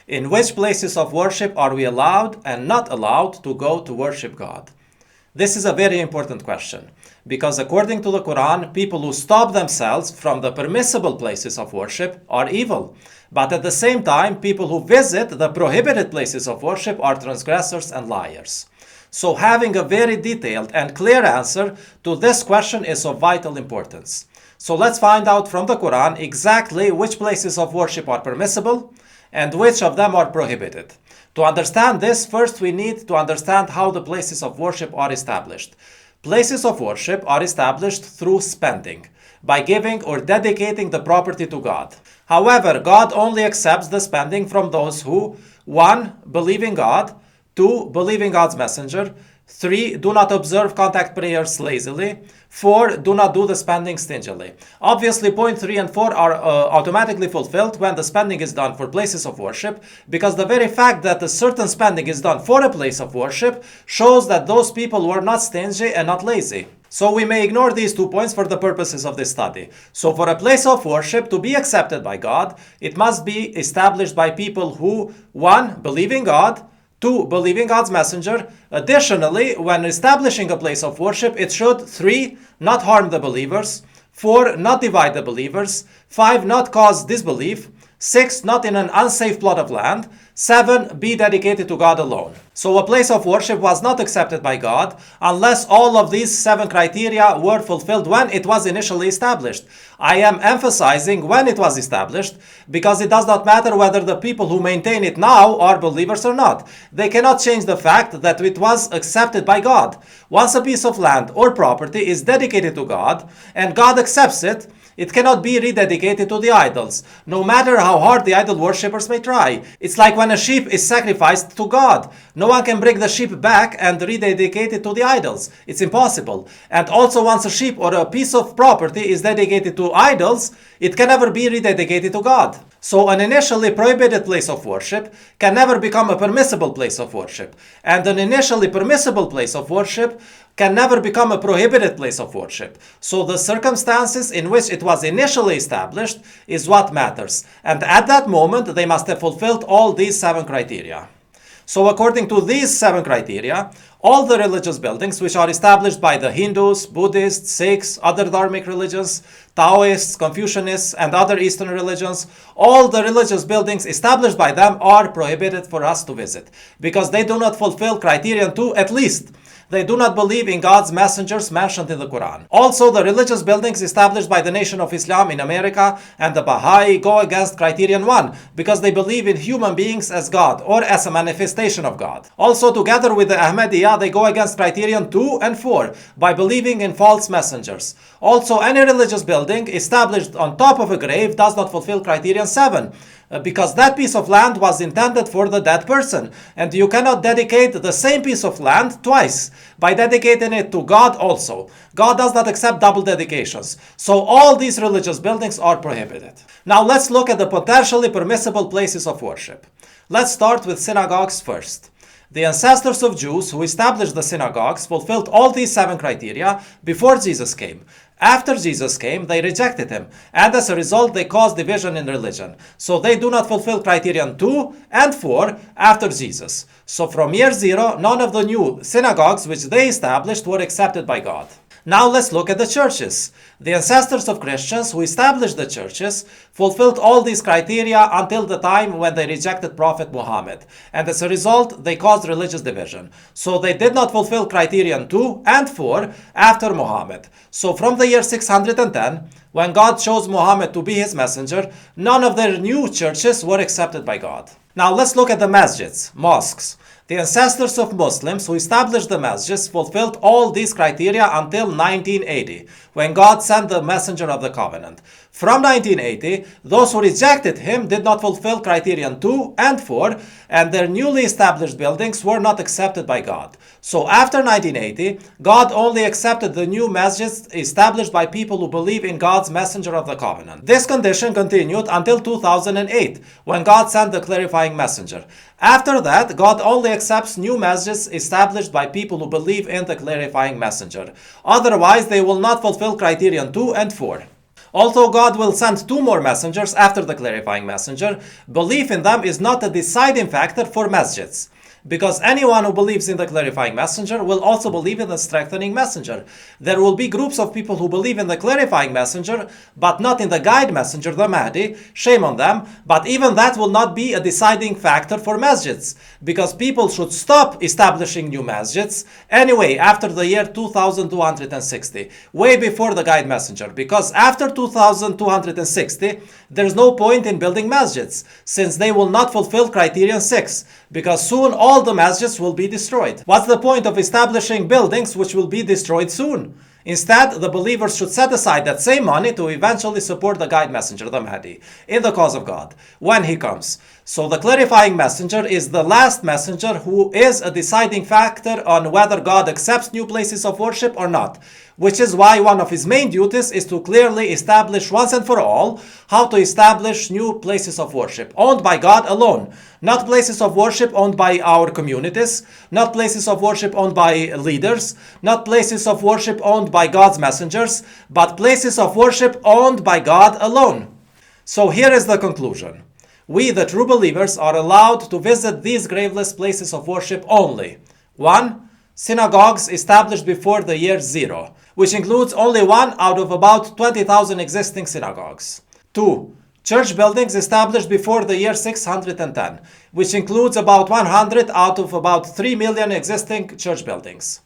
In which places of worship are we allowed and not allowed to go to worship God? This is a very important question, because according to the Quran, people who stop themselves from the permissible places of worship are evil. But at the same time, people who visit the prohibited places of worship are transgressors and liars. So having a very detailed and clear answer to this question is of vital importance. So let's find out from the Quran exactly which places of worship are permissible and which of them are prohibited. To understand this, first we need to understand how the places of worship are established. Places of worship are established through spending, by giving or dedicating the property to God. However, God only accepts the spending from those who 1. Believe in God, 2. Believe in God's messenger, 3. Do not observe contact prayers lazily, 4. Do not do the spending stingily. Obviously, point 3 and 4 are automatically fulfilled when the spending is done for places of worship, because the very fact that a certain spending is done for a place of worship shows that those people were not stingy and not lazy. So we may ignore these 2 points for the purposes of this study. So for a place of worship to be accepted by God, it must be established by people who 1. Believe in God, 2. Believe in God's messenger. Additionally, when establishing a place of worship, it should 3. Not harm the believers, 4. Not divide the believers, 5. Not cause disbelief, 6. Not in an unsafe plot of land, 7. Be dedicated to God alone. So a place of worship was not accepted by God unless all of these 7 criteria were fulfilled when it was initially established. I am emphasizing when it was established because it does not matter whether the people who maintain it now are believers or not. They cannot change the fact that it was accepted by God. Once a piece of land or property is dedicated to God and God accepts it, it cannot be rededicated to the idols, no matter how hard the idol worshippers may try. It's like when a sheep is sacrificed to God. No one can bring the sheep back and rededicate it to the idols. It's impossible. And also, once a sheep or a piece of property is dedicated to idols, it can never be rededicated to God. So an initially prohibited place of worship can never become a permissible place of worship. And an initially permissible place of worship can never become a prohibited place of worship. So the circumstances in which it was initially established is what matters. And at that moment, they must have fulfilled all these 7 criteria. So according to these 7 criteria, all the religious buildings which are established by the Hindus, Buddhists, Sikhs, other Dharmic religions, Taoists, Confucianists, and other Eastern religions, all the religious buildings established by them are prohibited for us to visit, because they do not fulfill criterion 2 at least. They do not believe in God's messengers mentioned in the Quran. Also, the religious buildings established by the Nation of Islam in America and the Baha'i go against criterion 1 because they believe in human beings as God or as a manifestation of God. Also, together with the Ahmadiyya, they go against criterion 2 and 4 by believing in false messengers. Also, any religious building established on top of a grave does not fulfill criterion 7. Because that piece of land was intended for the dead person, and you cannot dedicate the same piece of land twice by dedicating it to God also. God does not accept double dedications. So all these religious buildings are prohibited. Now let's look at the potentially permissible places of worship. Let's start with synagogues first. The ancestors of Jews who established the synagogues fulfilled all these 7 criteria before Jesus came. After Jesus came, they rejected him, and as a result, they caused division in religion. So they do not fulfill criterion 2 and 4 after Jesus. So from year 0, none of the new synagogues which they established were accepted by God. Now let's look at the churches. The ancestors of Christians who established the churches fulfilled all these criteria until the time when they rejected Prophet Muhammad. And as a result, they caused religious division. So they did not fulfill criterion 2 and 4 after Muhammad. So from the year 610, when God chose Muhammad to be his messenger, none of their new churches were accepted by God. Now let's look at the masjids, mosques. The ancestors of Muslims who established the masjids fulfilled all these criteria until 1980, when God sent the messenger of the covenant. From 1980, those who rejected him did not fulfill criterion 2 and 4, and their newly established buildings were not accepted by God. So after 1980, God only accepted the new masjids established by people who believe in God's messenger of the covenant. This condition continued until 2008, when God sent the clarifying messenger. After that, God only accepts new masjids established by people who believe in the clarifying messenger. Otherwise, they will not fulfill criterion 2 and 4. Although God will send 2 more messengers after the clarifying messenger, belief in them is not a deciding factor for masjids. Because anyone who believes in the clarifying messenger will also believe in the strengthening messenger. There will be groups of people who believe in the clarifying messenger, but not in the guide messenger, the Mahdi. Shame on them. But even that will not be a deciding factor for masjids, because people should stop establishing new masjids anyway after the year 2260, way before the guide messenger. Because after 2260, there's no point in building masjids, since they will not fulfill criterion 6, because soon all the masjids will be destroyed. What's the point of establishing buildings which will be destroyed soon? Instead, the believers should set aside that same money to eventually support the guide messenger, the Mahdi, in the cause of God, when he comes. So the clarifying messenger is the last messenger who is a deciding factor on whether God accepts new places of worship or not, which is why one of his main duties is to clearly establish once and for all how to establish new places of worship owned by God alone, not places of worship owned by our communities, not places of worship owned by leaders, not places of worship owned by God's messengers, but places of worship owned by God alone. So here is the conclusion. We, the true believers, are allowed to visit these graveless places of worship only. 1. Synagogues established before the year 0, which includes only 1 out of about 20,000 existing synagogues. 2. Church buildings established before the year 610, which includes about 100 out of about 3 million existing church buildings.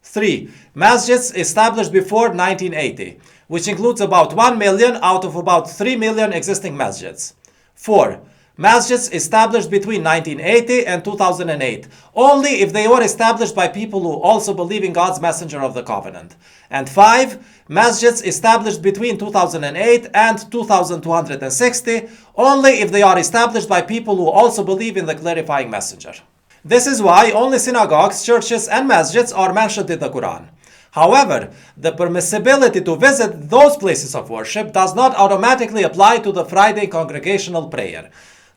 3. Masjids established before 1980, which includes about 1 million out of about 3 million existing masjids. 4. Masjids established between 1980 and 2008, only if they were established by people who also believe in God's messenger of the covenant. And 5. Masjids established between 2008 and 2260, only if they are established by people who also believe in the clarifying messenger. This is why only synagogues, churches, and masjids are mentioned in the Quran. However, the permissibility to visit those places of worship does not automatically apply to the Friday congregational prayer.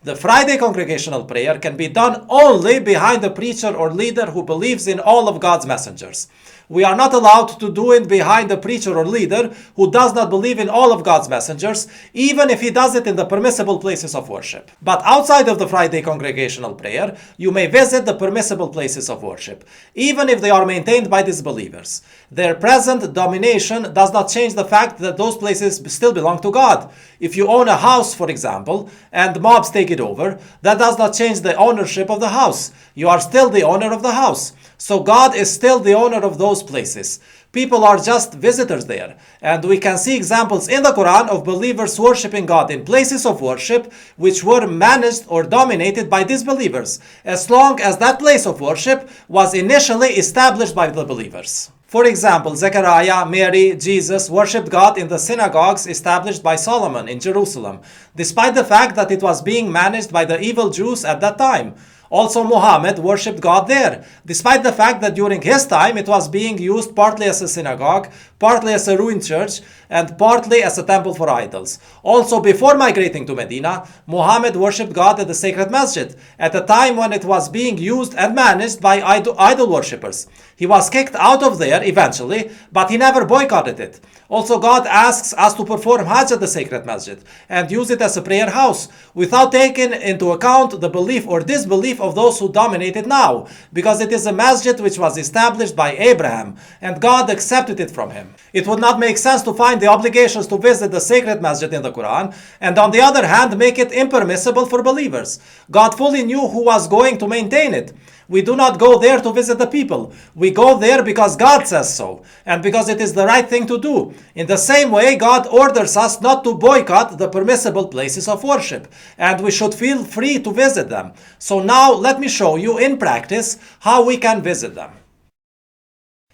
The Friday congregational prayer can be done only behind a preacher or leader who believes in all of God's messengers. We are not allowed to do it behind a preacher or leader who does not believe in all of God's messengers, even if he does it in the permissible places of worship. But outside of the Friday congregational prayer, you may visit the permissible places of worship, even if they are maintained by disbelievers. Their present domination does not change the fact that those places still belong to God. If you own a house, for example, and mobs take it over, that does not change the ownership of the house. You are still the owner of the house. So God is still the owner of those places. People are just visitors there. And we can see examples in the Quran of believers worshiping God in places of worship which were managed or dominated by disbelievers, as long as that place of worship was initially established by the believers. For example, Zechariah, Mary, Jesus worshipped God in the synagogues established by Solomon in Jerusalem, despite the fact that it was being managed by the evil Jews at that time. Also, Muhammad worshipped God there, despite the fact that during his time it was being used partly as a synagogue, partly as a ruined church, and partly as a temple for idols. Also, before migrating to Medina, Muhammad worshipped God at the sacred masjid, at a time when it was being used and managed by idol worshippers. He was kicked out of there eventually, but he never boycotted it. Also, God asks us to perform Hajj at the sacred masjid and use it as a prayer house, without taking into account the belief or disbelief of those who dominate it now, because it is a masjid which was established by Abraham, and God accepted it from him. It would not make sense to find the obligations to visit the sacred masjid in the Quran, and on the other hand, make it impermissible for believers. God fully knew who was going to maintain it. We do not go there to visit the people. We go there because God says so, and because it is the right thing to do. In the same way, God orders us not to boycott the permissible places of worship, and we should feel free to visit them. So now let me show you in practice how we can visit them.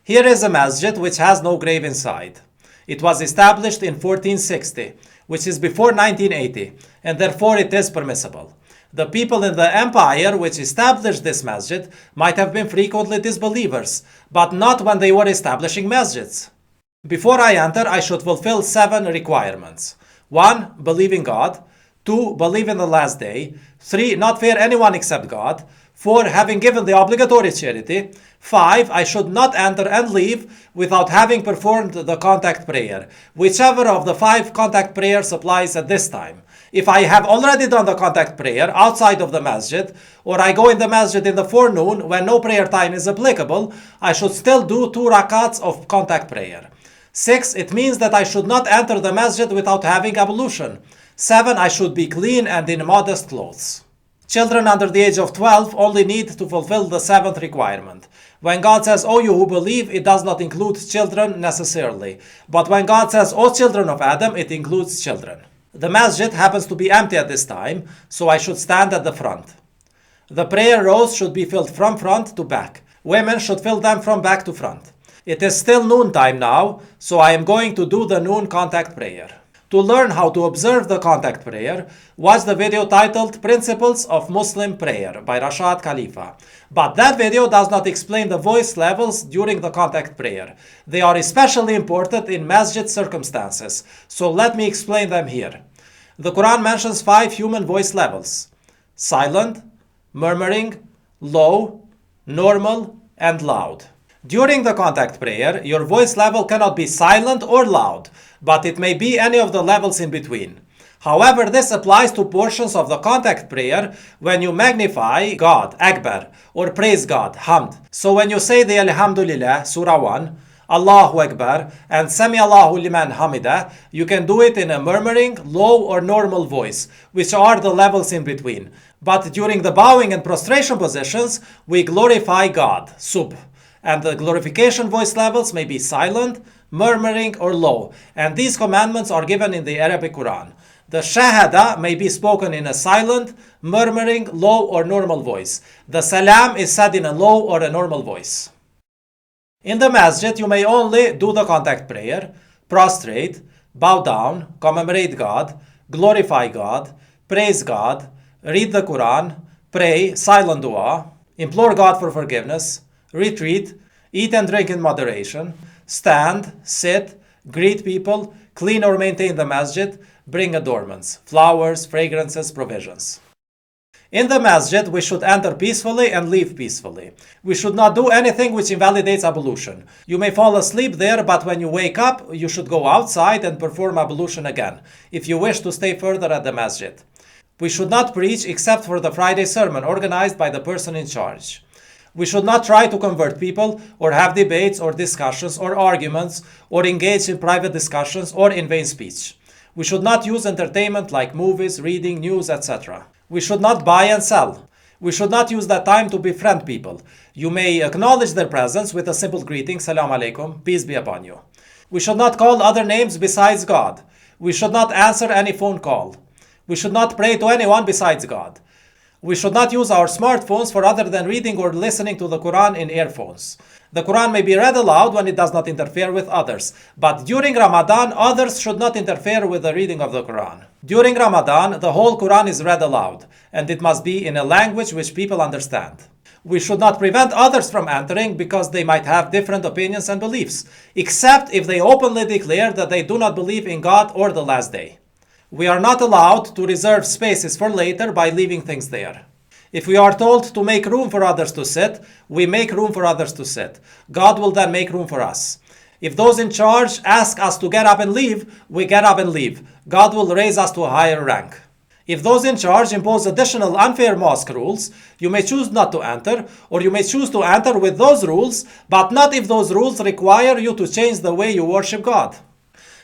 Here is a masjid which has no grave inside. It was established in 1460, which is before 1980, and therefore it is permissible. The people in the empire which established this masjid might have been frequently disbelievers, but not when they were establishing masjids. Before I enter, I should fulfill 7 requirements. 1. Believe in God. 2. Believe in the last day. 3. Not fear anyone except God. 4. Having given the obligatory charity. 5. I should not enter and leave without having performed the contact prayer. Whichever of the 5 contact prayers applies at this time. If I have already done the contact prayer outside of the masjid, or I go in the masjid in the forenoon when no prayer time is applicable, I should still do 2 rakats of contact prayer. 6. It means that I should not enter the masjid without having ablution. 7. I should be clean and in modest clothes. Children under the age of 12 only need to fulfill the 7th requirement. When God says, "O you who believe," it does not include children necessarily. But when God says, "O children of Adam," it includes children. The masjid happens to be empty at this time, so I should stand at the front. The prayer rows should be filled from front to back. Women should fill them from back to front. It is still noon time now, so I am going to do the noon contact prayer. To learn how to observe the contact prayer, watch the video titled Principles of Muslim Prayer by Rashad Khalifa. But that video does not explain the voice levels during the contact prayer. They are especially important in masjid circumstances, so let me explain them here. The Quran mentions 5 human voice levels: silent, murmuring, low, normal, and loud. During the contact prayer, your voice level cannot be silent or loud, but it may be any of the levels in between. However, this applies to portions of the contact prayer when you magnify God, Akbar, or praise God, Hamd. So when you say the Alhamdulillah, Surah 1, Allahu Akbar, and Sami Allahu liman hamida, you can do it in a murmuring, low, or normal voice, which are the levels in between. But during the bowing and prostration positions, we glorify God, Subh. And the glorification voice levels may be silent, murmuring, or low. And these commandments are given in the Arabic Quran. The Shahada may be spoken in a silent, murmuring, low, or normal voice. The Salam is said in a low or a normal voice. In the masjid, you may only do the contact prayer, prostrate, bow down, commemorate God, glorify God, praise God, read the Quran, pray, silent dua, implore God for forgiveness, retreat, eat and drink in moderation, stand, sit, greet people, clean or maintain the masjid, bring adornments, flowers, fragrances, provisions. In the masjid, we should enter peacefully and leave peacefully. We should not do anything which invalidates ablution. You may fall asleep there, but when you wake up, you should go outside and perform ablution again, if you wish to stay further at the masjid. We should not preach except for the Friday sermon organized by the person in charge. We should not try to convert people, or have debates or discussions or arguments, or engage in private discussions or in vain speech. We should not use entertainment like movies, reading, news, etc. We should not buy and sell. We should not use that time to befriend people. You may acknowledge their presence with a simple greeting, Salam alaikum, peace be upon you. We should not call other names besides God. We should not answer any phone call. We should not pray to anyone besides God. We should not use our smartphones for other than reading or listening to the Quran in earphones. The Quran may be read aloud when it does not interfere with others, but during Ramadan, others should not interfere with the reading of the Quran. During Ramadan, the whole Quran is read aloud, and it must be in a language which people understand. We should not prevent others from entering because they might have different opinions and beliefs, except if they openly declare that they do not believe in God or the last day. We are not allowed to reserve spaces for later by leaving things there. If we are told to make room for others to sit, we make room for others to sit. God will then make room for us. If those in charge ask us to get up and leave, we get up and leave. God will raise us to a higher rank. If those in charge impose additional unfair mosque rules, you may choose not to enter, or you may choose to enter with those rules, but not if those rules require you to change the way you worship God.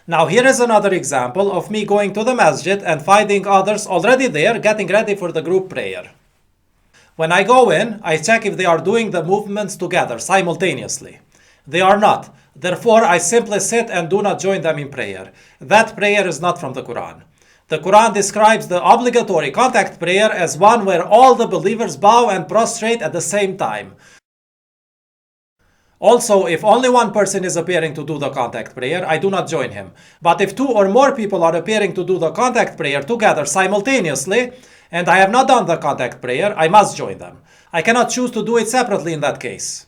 Now here is another example of me going to the masjid and finding others already there getting ready for the group prayer. When I go in, I check if they are doing the movements together simultaneously. They are not. Therefore, I simply sit and do not join them in prayer. That prayer is not from the Quran. The Quran describes the obligatory contact prayer as one where all the believers bow and prostrate at the same time. Also, if only one person is appearing to do the contact prayer, I do not join him. But if 2 or more people are appearing to do the contact prayer together simultaneously, and I have not done the contact prayer, I must join them. I cannot choose to do it separately in that case.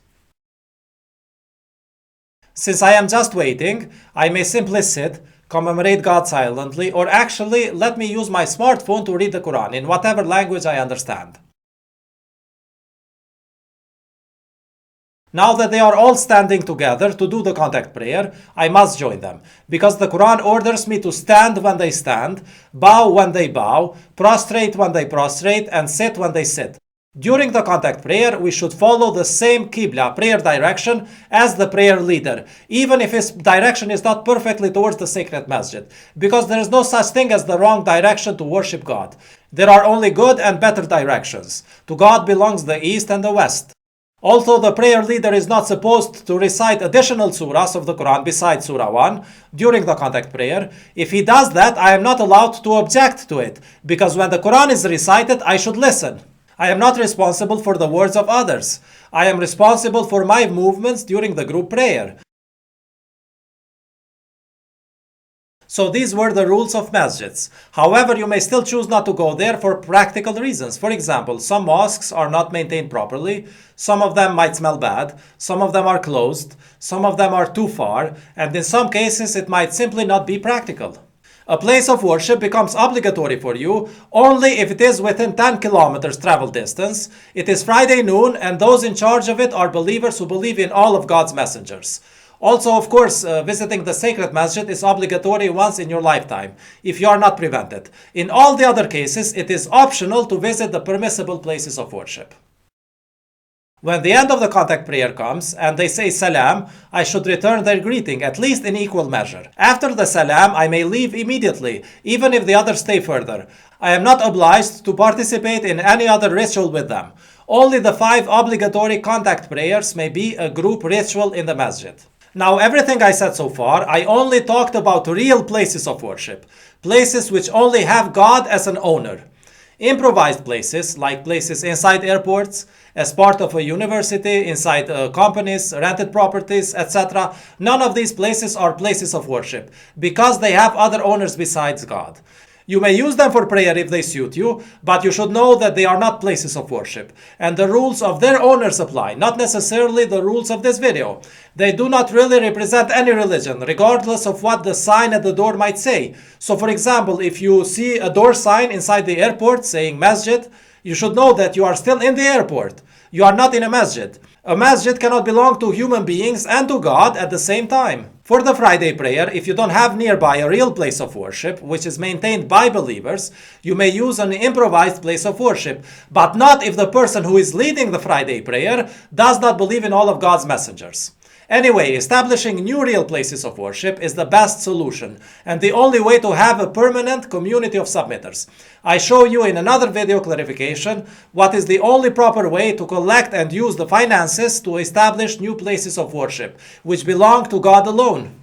Since I am just waiting, I may simply sit, commemorate God silently, or actually let me use my smartphone to read the Quran in whatever language I understand. Now that they are all standing together to do the contact prayer, I must join them, because the Quran orders me to stand when they stand, bow when they bow, prostrate when they prostrate, and sit when they sit. During the contact prayer, we should follow the same Qibla prayer direction as the prayer leader, even if his direction is not perfectly towards the sacred masjid, because there is no such thing as the wrong direction to worship God. There are only good and better directions. To God belongs the east and the west. Also, the prayer leader is not supposed to recite additional surahs of the Quran besides Surah 1 during the contact prayer. If he does that, I am not allowed to object to it, because when the Quran is recited, I should listen. I am not responsible for the words of others. I am responsible for my movements during the group prayer. So these were the rules of masjids. However, you may still choose not to go there for practical reasons. For example, some mosques are not maintained properly. Some of them might smell bad. Some of them are closed. Some of them are too far. And in some cases, it might simply not be practical. A place of worship becomes obligatory for you only if it is within 10 kilometers travel distance. It is Friday noon, and those in charge of it are believers who believe in all of God's messengers. Also, of course, visiting the sacred masjid is obligatory once in your lifetime, if you are not prevented. In all the other cases, it is optional to visit the permissible places of worship. When the end of the contact prayer comes and they say salam, I should return their greeting, at least in equal measure. After the salam, I may leave immediately, even if the others stay further. I am not obliged to participate in any other ritual with them. Only the 5 obligatory contact prayers may be a group ritual in the masjid. Now, everything I said so far, I only talked about real places of worship, places which only have God as an owner. Improvised places, like places inside airports, as part of a university, inside companies, rented properties, etc. None of these places are places of worship, because they have other owners besides God. You may use them for prayer if they suit you, but you should know that they are not places of worship, and the rules of their owners apply, not necessarily the rules of this video. They do not really represent any religion, regardless of what the sign at the door might say. So for example, if you see a door sign inside the airport saying masjid, you should know that you are still in the airport. You are not in a masjid. A masjid cannot belong to human beings and to God at the same time. For the Friday prayer, if you don't have nearby a real place of worship, which is maintained by believers, you may use an improvised place of worship, but not if the person who is leading the Friday prayer does not believe in all of God's messengers. Anyway, establishing new real places of worship is the best solution and the only way to have a permanent community of submitters. I show you in another video clarification what is the only proper way to collect and use the finances to establish new places of worship, which belong to God alone.